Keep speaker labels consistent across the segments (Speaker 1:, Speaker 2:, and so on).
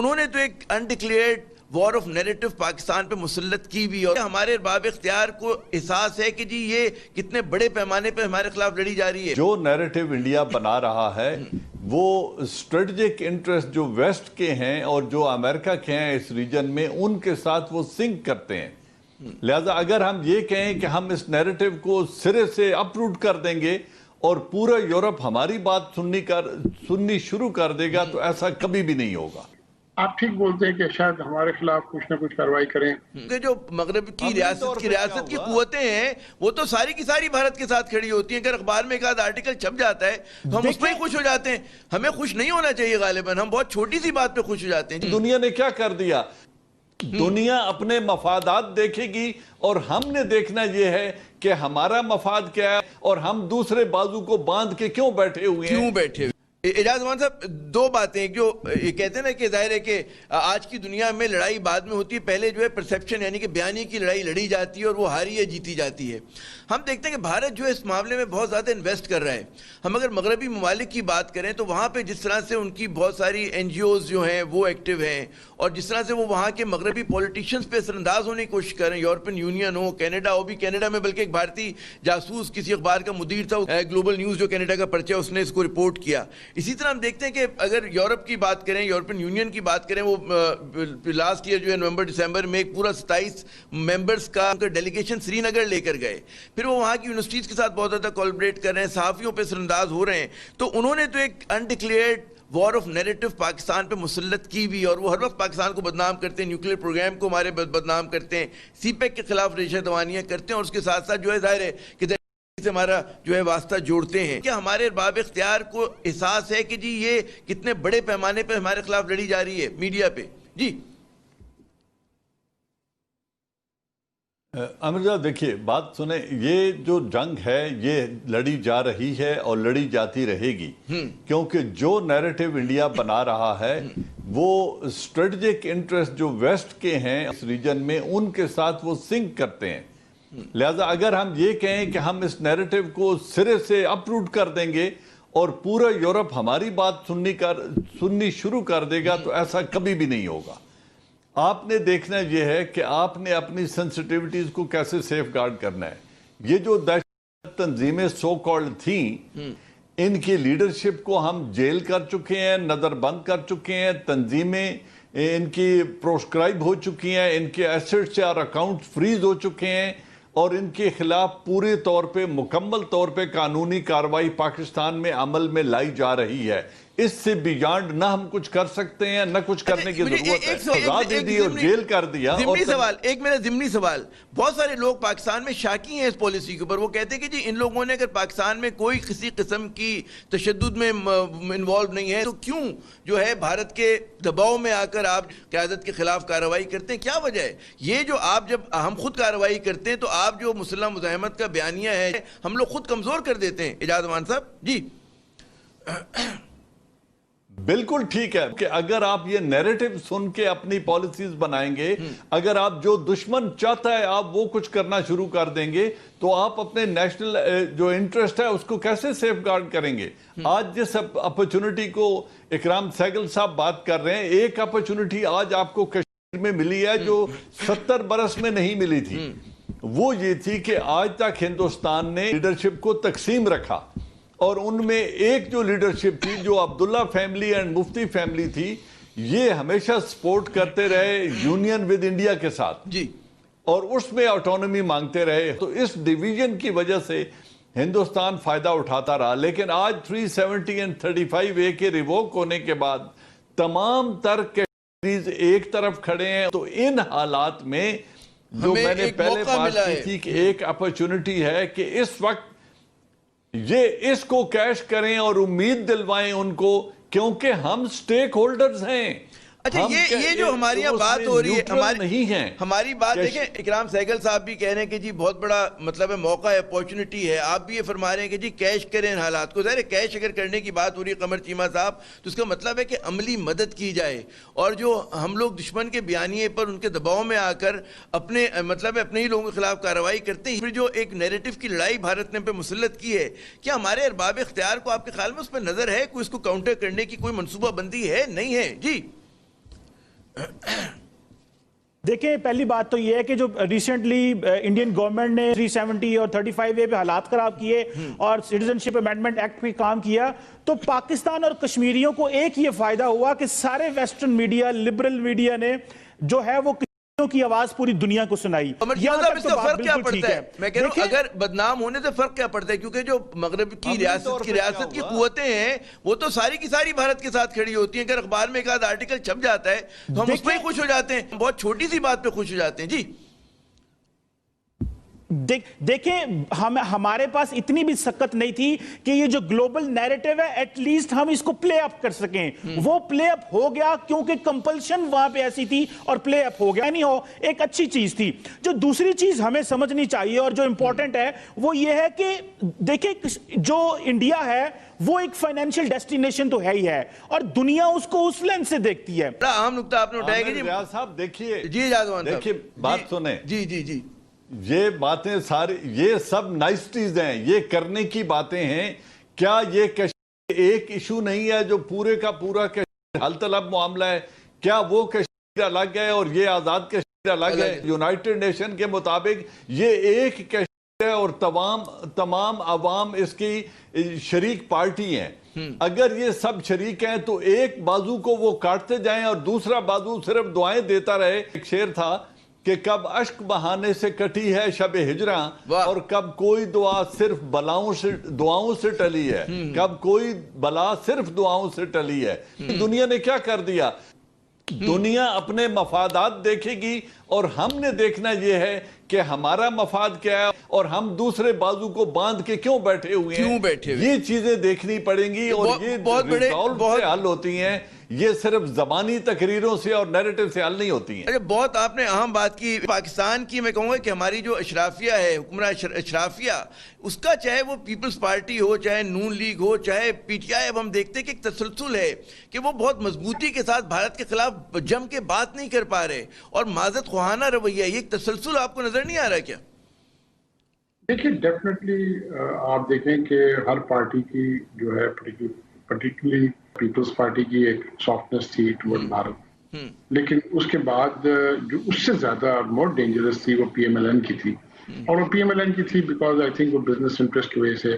Speaker 1: انہوں نے تو ایک undeclared war of narrative Pakistan پہ مسلط کی بھی، اور ہمارے ارباب اختیار کو احساس ہے کہ جی یہ کتنے بڑے پیمانے پہ ہمارے خلاف لڑی جا رہی ہے۔
Speaker 2: جو نیریٹو انڈیا بنا رہا ہے وہ اسٹریٹجک انٹرسٹ جو ویسٹ کے ہیں اور جو امریکہ کے ہیں اس ریجن میں، ان کے ساتھ وہ سنک کرتے ہیں۔ لہذا اگر ہم یہ کہیں کہ ہم اس نیریٹو کو سرے سے اپروٹ کر دیں گے اور پورا یورپ ہماری بات سننی شروع کر دے گا تو ایسا کبھی بھی نہیں ہوگا۔
Speaker 3: آپ ٹھیک بولتے ہیں کہ شاید ہمارے خلاف کچھ نہ کچھ کارروائی کریں،
Speaker 1: کہ جو مغرب کی ریاست کی قوتیں ہیں وہ تو ساری کی ساری بھارت کے ساتھ کھڑی ہوتی ہیں۔ اگر اخبار میں ایک آدھ آرٹیکل چھپ جاتا ہے تو ہم اس پہ ہی خوش ہو جاتے ہیں۔ ہمیں خوش نہیں ہونا چاہیے غالباً، ہم بہت چھوٹی سی بات پہ خوش ہو جاتے ہیں۔
Speaker 2: دنیا نے کیا کر دیا؟ دنیا اپنے مفادات دیکھے گی اور ہم نے دیکھنا یہ ہے کہ ہمارا مفاد کیا ہے اور ہم دوسرے بازو کو باندھ کے کیوں بیٹھے ہوئے ہیں۔
Speaker 1: اعجاز امان صاحب، دو باتیں جو یہ کہتے ہیں نا کہ ظاہر ہے کہ آج کی دنیا میں لڑائی بعد میں ہوتی ہے، پہلے جو ہے پرسیپشن یعنی کہ بیانی کی لڑائی لڑی جاتی ہے اور وہ ہاری یا جیتی جاتی ہے۔ ہم دیکھتے ہیں کہ بھارت جو ہے اس معاملے میں بہت زیادہ انویسٹ کر رہا ہے۔ ہم اگر مغربی ممالک کی بات کریں تو وہاں پہ جس طرح سے ان کی بہت ساری این جی اوز جو ہیں وہ ایکٹیو ہیں، اور جس طرح سے وہ وہاں کے مغربی پولیٹیشنز پہ اثر انداز ہونے کی کوشش کر رہے ہیں، یورپین یونین ہو، کینیڈا ہو، بھی کینیڈا میں بلکہ ایک بھارتی جاسوس کسی اخبار کا مدیر تھا، گلوبل نیوز جو کینیڈا کا پرچہ، اس نے اس کو رپورٹ کیا۔ اسی طرح ہم دیکھتے ہیں کہ اگر یورپ کی بات کریں، یورپین یونین کی بات کریں، وہ لاسٹ ایئر جو ہے نومبر دسمبر میں ایک پورا 27 ممبرز کا ڈیلیگیشن سری نگر لے کر گئے، پھر وہ وہاں کی یونیورسٹیز کے ساتھ بہت زیادہ کولیبریٹ کر رہے ہیں، صحافیوں پہ اثر انداز ہو رہے ہیں۔ تو انہوں نے تو ایک undeclared war of narrative Pakistan پہ مسلط کی بھی، اور وہ ہر وقت پاکستان کو بدنام کرتے ہیں، نیوکلیئر پروگرام کو ہمارے بدنام کرتے ہیں، سی پیک کے خلاف ریشہ دوانیاں کرتے ہیں، اور اس کے ساتھ ساتھ جو ہے ظاہر ہے کہ سے ہمارا جو ہے واسطہ جوڑتے ہیں۔ کیا ہمارے ارباب اختیار کو احساس ہے کہ جی یہ کتنے بڑے پیمانے پہ ہمارے خلاف لڑی جا رہی ہے میڈیا پہ؟ جی
Speaker 2: عامر صاحب دیکھیے، بات سنیں، یہ جو جنگ ہے یہ لڑی جا رہی ہے اور لڑی جاتی رہے گی، کیونکہ جو نیریٹو انڈیا بنا رہا ہے وہ اسٹریٹجک انٹرسٹ جو ویسٹ کے ہیں اس ریجن میں، ان کے ساتھ وہ سنک کرتے ہیں۔ لہذا اگر ہم یہ کہیں کہ ہم اس نیریٹو کو سرے سے اپروٹ کر دیں گے اور پورا یورپ ہماری بات سننی شروع کر دے گا تو ایسا کبھی بھی نہیں ہوگا۔ آپ نے دیکھنا یہ ہے کہ آپ نے اپنی سینسٹیوٹیز کو کیسے سیف گارڈ کرنا ہے۔ یہ جو دہشت تنظیمیں سو کالڈ تھیں، ان کی لیڈرشپ کو ہم جیل کر چکے ہیں، نظر بند کر چکے ہیں، تنظیمیں ان کی پروسکرائب ہو چکی ہیں، ان کے ایسٹس اور اکاؤنٹ فریز ہو چکے ہیں، اور ان کے خلاف پورے طور پہ مکمل طور پہ قانونی کارروائی پاکستان میں عمل میں لائی جا رہی ہے۔ اس سے بیانڈ نہ ہم کچھ کر سکتے ہیں نہ کچھ کرنے کی ضرورت ہے۔ سزا دے دی اور جیل کر دیا۔
Speaker 1: ایک میرا ضمنی سوال، بہت سارے لوگ پاکستان میں شاکی ہیں اس پالیسی کے اوپر، وہ کہتے ہیں کہ جی ان لوگوں نے اگر پاکستان میں کوئی کسی قسم کی تشدد میں انوالو نہیں ہے تو کیوں جو ہے بھارت کے دباؤ میں آ کر آپ قیادت کے خلاف کارروائی کرتے ہیں؟ کیا وجہ ہے یہ جو آپ جب ہم خود کارروائی کرتے ہیں تو آپ جو مسلح مزاحمت کا بیانیہ ہے ہم لوگ خود کمزور کر دیتے ہیں؟ اعجاز امان صاحب جی
Speaker 2: بالکل ٹھیک ہے کہ اگر آپ یہ نیریٹو سن کے اپنی پالیسیز بنائیں گے، اگر آپ جو دشمن چاہتا ہے آپ وہ کچھ کرنا شروع کر دیں گے تو آپ اپنے نیشنل جو انٹرسٹ ہے اس کو کیسے سیف گارڈ کریں گے؟ آج جس اپرچونٹی کو اکرام سہگل صاحب بات کر رہے ہیں، ایک اپرچونٹی آج آپ کو کشمیر میں ملی ہے جو 70 برس میں نہیں ملی تھی، وہ یہ تھی کہ آج تک ہندوستان نے لیڈرشپ کو تقسیم رکھا، اور ان میں ایک جو لیڈرشپ تھی جو عبداللہ فیملی اینڈ مفتی فیملی تھی، یہ ہمیشہ سپورٹ کرتے رہے یونین ود انڈیا کے ساتھ
Speaker 1: جی، اور
Speaker 2: اس میں آٹونومی مانگتے رہے۔ تو اس ڈیویژن کی وجہ سے ہندوستان فائدہ اٹھاتا رہا، لیکن آج 370 اور 35A کے ریووک ہونے کے بعد تمام تر کشمیریز ایک طرف کھڑے ہیں۔ تو ان حالات میں جو میں نے پہلے بات کی تھی کہ ایک اپرچونٹی ہے کہ اس وقت یہ اس کو کیش کریں اور امید دلوائیں ان کو، کیونکہ ہم سٹیک ہولڈرز ہیں۔
Speaker 1: اچھا یہ جو ہماری بات ہو رہی ہے، ہماری بات دیکھیں، اکرام سہگل صاحب بھی کہہ رہے ہیں کہ جی بہت بڑا مطلب ہے، موقع ہے، اپورچونٹی ہے، آپ بھی یہ فرما رہے ہیں کہ جی کیش کریں حالات کو۔ ظاہر ہے کیش اگر کرنے کی بات ہو رہی ہے قمر چیمہ صاحب تو اس کا مطلب ہے کہ عملی مدد کی جائے، اور جو ہم لوگ دشمن کے بیانیے پر ان کے دباؤ میں آ کر اپنے مطلب ہے اپنے ہی لوگوں کے خلاف کارروائی کرتے ہیں۔ پھر جو ایک نیریٹو کی لڑائی بھارت نے پہ مسلط کی ہے، کیا ہمارے ارباب اختیار کو آپ کے خیال میں اس پہ نظر ہے، کوئی اس کو کاؤنٹر کرنے کی کوئی منصوبہ بندی ہے؟ نہیں ہے؟ جی
Speaker 4: دیکھیں پہلی بات تو یہ ہے کہ جو ریسنٹلی انڈین گورنمنٹ نے 370 اور 35A پہ حالات خراب کیے اور سٹیزنشپ امینڈمنٹ ایکٹ پہ کام کیا، تو پاکستان اور کشمیریوں کو ایک یہ فائدہ ہوا کہ سارے ویسٹرن میڈیا، لبرل میڈیا نے جو ہے وہ کی آواز پوری دنیا کو سنائی۔
Speaker 1: اس کا فرق کیا پڑتا ہے؟ میں کہہ رہا ہوں اگر بدنام ہونے سے فرق کیا پڑتا ہے؟ کیونکہ جو مغرب کی ریاست کی قوتیں ہیں وہ تو ساری کی ساری بھارت کے ساتھ کھڑی ہوتی ہیں۔ اگر اخبار میں ایک آدھ آرٹیکل چھپ جاتا ہے تو ہم اس پہ ہی خوش ہو جاتے ہیں، بہت چھوٹی سی بات پہ خوش ہو جاتے ہیں۔ جی
Speaker 4: دیکھیں ہمارے پاس اتنی بھی سکت نہیں تھی کہ یہ جو گلوبل نیریٹو ہے ایٹ لیسٹ ہم اس کو پلے اپ کر سکیں۔ وہ پلے اپ ہو گیا کیونکہ کمپلشن وہاں پہ ایسی تھی اور پلے اپ ہو گیا، نہیں ہو ایک اچھی چیز تھی۔ جو دوسری چیز ہمیں سمجھنی چاہیے اور جو امپورٹنٹ ہے وہ یہ ہے کہ دیکھیں جو انڈیا ہے وہ ایک فائنینشیل ڈیسٹینیشن تو ہے ہی ہے اور دنیا اس کو اس لینس سے دیکھتی ہے۔
Speaker 1: اہم نکتہ آپ نے اٹھایا کہ
Speaker 2: ریاض صاحب دیکھیے،
Speaker 1: جی جادوان صاحب
Speaker 2: دیکھیے بات سنیں،
Speaker 1: جی جی جی
Speaker 2: یہ باتیں ساری یہ سب نائسٹیز ہیں، یہ کرنے کی باتیں ہیں۔ کیا یہ کشمیر ایک ایشو نہیں ہے جو پورے کا پورا کشمیر حل طلب معاملہ ہے؟ کیا وہ کشمیر الگ ہے اور یہ آزاد کشمیر الگ ہے؟ یونائٹڈ نیشن کے مطابق یہ ایک کشمیر ہے اور تمام عوام اس کی شریک پارٹی ہیں۔ اگر یہ سب شریک ہیں تو ایک بازو کو وہ کاٹتے جائیں اور دوسرا بازو صرف دعائیں دیتا رہے۔ ایک شعر تھا کہ کب اشک بہانے سے کٹی ہے شب ہجراں اور کب کوئی دعا صرف دعاؤں سے ٹلی ہے، کب کوئی بلا صرف دعاؤں سے ٹلی ہے۔ دنیا نے کیا کر دیا؟ دنیا اپنے مفادات دیکھے گی اور ہم نے دیکھنا یہ ہے کہ ہمارا مفاد کیا ہے اور ہم دوسرے بازو کو باندھ کے کیوں بیٹھے ہوئے ہیں۔ یہ چیزیں دیکھنی پڑیں گی اور یہ ریزالو سے حل ہوتی ہیں، یہ صرف زبانی تقریروں سے اور نیریٹو سے حل نہیں ہوتی ہیں۔
Speaker 1: بہت آپ نے اہم بات کی پاکستان کی۔ میں کہوں گا کہ ہماری جو اشرافیہ ہے، حکمراں اشرافیہ، اس کا چاہے وہ پیپلز پارٹی ہو، چاہے نون لیگ ہو، چاہے پی ٹی آئی، اب ہم دیکھتے ہیں کہ ایک تسلسل ہے کہ وہ بہت مضبوطی کے ساتھ بھارت کے خلاف جم کے بات نہیں کر پا رہے اور معذرت خواہانہ رویہ، یہ ایک تسلسل آپ کو نظر نہیں آ رہا کیا؟
Speaker 3: دیکھیں ڈیفینیٹلی آپ دیکھیں کہ ہر پارٹی کی جو ہے پرٹیکولرلی پیپلز پارٹی کی ایک سافٹنس تھی ٹورڈ بھارت، لیکن اس کے بعد جو اس سے زیادہ مور ڈینجرس تھی وہ پی ایم ایل این کی تھی، اور وہ پی ایم ایل این کی تھی بیکاز آئی تھنک وہ بزنس انٹرسٹ کی وجہ سے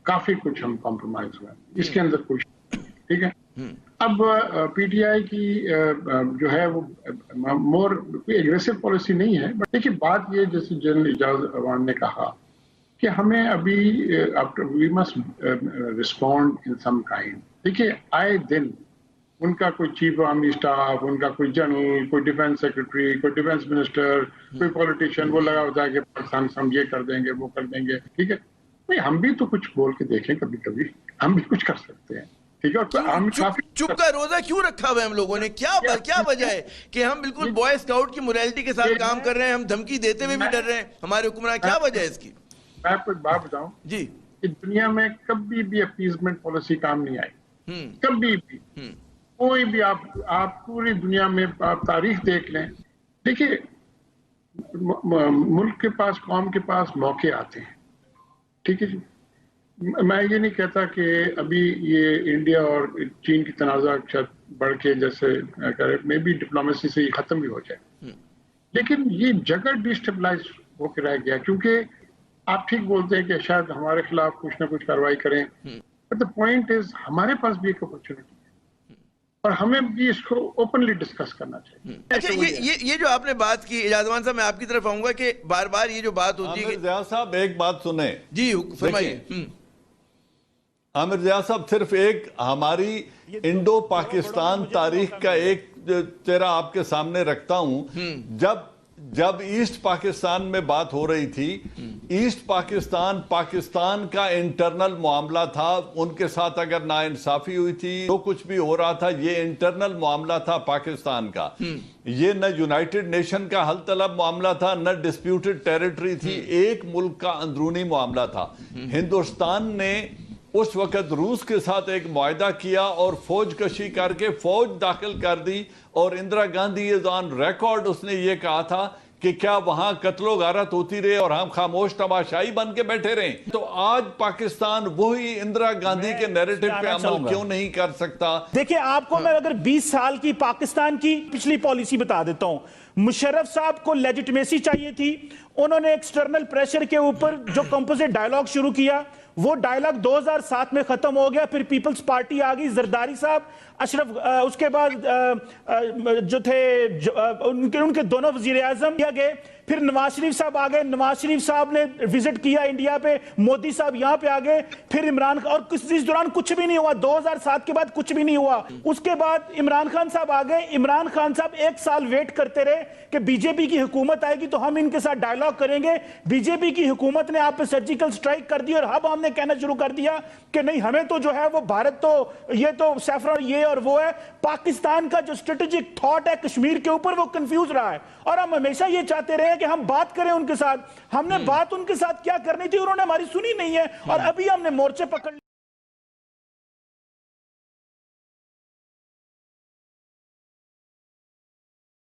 Speaker 3: کافی کچھ ہم کمپرومائز ہوئے، اس کے اندر کچھ ٹھیک ہے۔ اب پی ٹی آئی کی جو ہے وہ مور کوئی ایگریسو پالیسی نہیں ہے، بٹ دیکھیے بات یہ جیسے جنرل اعجاز عوان نے کہا کہ ہمیں ابھی we must respond in some kind. دیکھیے آئے دن ان کا کوئی چیف آرمی اسٹاف، ان کا کوئی جنرل، کوئی ڈیفینس سیکرٹری، کوئی ڈیفینس منسٹر، کوئی پولیٹیشین وہ لگا ہوتا ہے کہ پاکستان ہم یہ کر دیں گے وہ کر دیں گے، ٹھیک ہے۔ بھائی ہم بھی تو کچھ بول کے دیکھیں، کبھی کبھی ہم بھی کچھ کر سکتے ہیں، ٹھیک ہے۔
Speaker 1: چپ کا روزہ کیوں رکھا ہوا ہے ہم لوگوں نے؟ کیا وجہ ہے کہ ہم بالکل بوائے اسکاؤٹ کی موریلٹی کے ساتھ کام کر رہے ہیں، ہم دھمکی دیتے ہوئے بھی ڈر رہے ہیں ہمارے حکمراں؟ کیا وجہ ہے اس کی؟
Speaker 3: میں آپ کو ایک بات بتاؤں
Speaker 1: جی،
Speaker 3: کہ دنیا میں کبھی بھی اپیزمنٹ پالیسی کام نہیں آئی، کبھی بھی، کوئی بھی۔ آپ پوری دنیا میں آپ تاریخ دیکھ لیں، دیکھیے ملک کے پاس، قوم کے پاس موقع آتے ہیں، ٹھیک ہے جی۔ میں یہ نہیں کہتا کہ ابھی یہ انڈیا اور چین کی تنازع بڑھ کے جیسے میں بھی ڈپلومیسی سے یہ ختم بھی ہو جائے، لیکن یہ جگہ ڈیسٹیبلائز ہو کے رہ گیا، کیونکہ آپ ٹھیک بولتے ہیں کہ شاید ہمارے خلاف کچھ نہ کچھ کارروائی کریں، بٹ the point is ہمارے پاس بھی ایک اپرچونٹی ہے اور ہمیں بھی اس کو اوپنلی ڈسکس کرنا چاہیے۔
Speaker 1: اچھا یہ جو آپ نے بات کی اعجازوان صاحب، میں آپ کی طرف آؤں گا کہ بار بار یہ جو بات ہوتی ہے۔
Speaker 2: ضیاء صاحب ایک بات سنیں،
Speaker 1: جی فرمائیے۔
Speaker 2: عامر ضیاء صاحب صرف ایک ہماری انڈو پاکستان تاریخ کا ایک چہرہ آپ کے سامنے رکھتا ہوں۔ جب ایسٹ پاکستان میں بات ہو رہی تھی، ایسٹ پاکستان کا انٹرنل معاملہ تھا، ان کے ساتھ اگر ناانصافی ہوئی تھی، جو کچھ بھی ہو رہا تھا، یہ انٹرنل معاملہ تھا پاکستان کا، یہ نہ یونائٹڈ نیشن کا حل طلب معاملہ تھا، نہ ڈسپیوٹڈ ٹیریٹری تھی، ایک ملک کا اندرونی معاملہ تھا۔ ہندوستان نے اس وقت روس کے ساتھ ایک معاہدہ کیا اور فوج کشی کر کے فوج داخل کر دی، اور اندرا گاندھی از آن ریکارڈ، اس نے یہ کہا تھا کہ کیا وہاں قتل و غارت ہوتی رہے اور ہم خاموش تماشائی بن کے بیٹھے رہیں؟ تو آج پاکستان وہی اندرا گاندھی کے نیریٹو پہ عمل کیوں نہیں کر سکتا؟
Speaker 4: دیکھیں آپ کو میں اگر 20 سال کی پاکستان کی پچھلی پالیسی بتا دیتا ہوں. مشرف صاحب کو لیجٹمیسی چاہیے تھی. انہوں نے ایکسٹرنل پریشر کے اوپر جو کمپوزٹ ڈائیلاگ شروع کیا, وہ ڈائیلاگ 2007 میں ختم ہو گیا. پھر پیپلز پارٹی آ گئی, زرداری صاحب, اشرف, اس کے بعد جو تھے ان کے دونوں وزیر اعظم کیا گئے. پھر نواز شریف صاحب آ گئے. نواز شریف صاحب نے وزٹ کیا انڈیا پہ. مودی صاحب یہاں پہ آ گئے. پھر عمران, اور اس دوران کچھ بھی نہیں ہوا. 2007 کے بعد کچھ بھی نہیں ہوا. اس کے بعد عمران خان صاحب آ گئے. عمران خان صاحب 1 سال ویٹ کرتے رہے کہ بی جے پی کی حکومت آئے گی تو ہم ان کے ساتھ ڈائیلاگ کریں گے. بی جے پی کی حکومت نے آپ پہ سرجیکل سٹرائک کر دی, اور اب ہم نے کہنا شروع کر دیا کہ نہیں, ہمیں تو جو ہے وہ بھارت تو یہ تو سیفران یہ اور وہ ہے. پاکستان کا جو اسٹریٹجک تھاٹ ہے کشمیر کے اوپر وہ کنفیوز رہا ہے, اور ہم ہمیشہ یہ چاہتے رہے کہ ہم بات کریں ان کے ساتھ. ہم نے بات ان کے ساتھ کیا کرنی تھی, انہوں نے ہماری سنی نہیں ہے, اور ابھی ہم نے مورچے پکڑ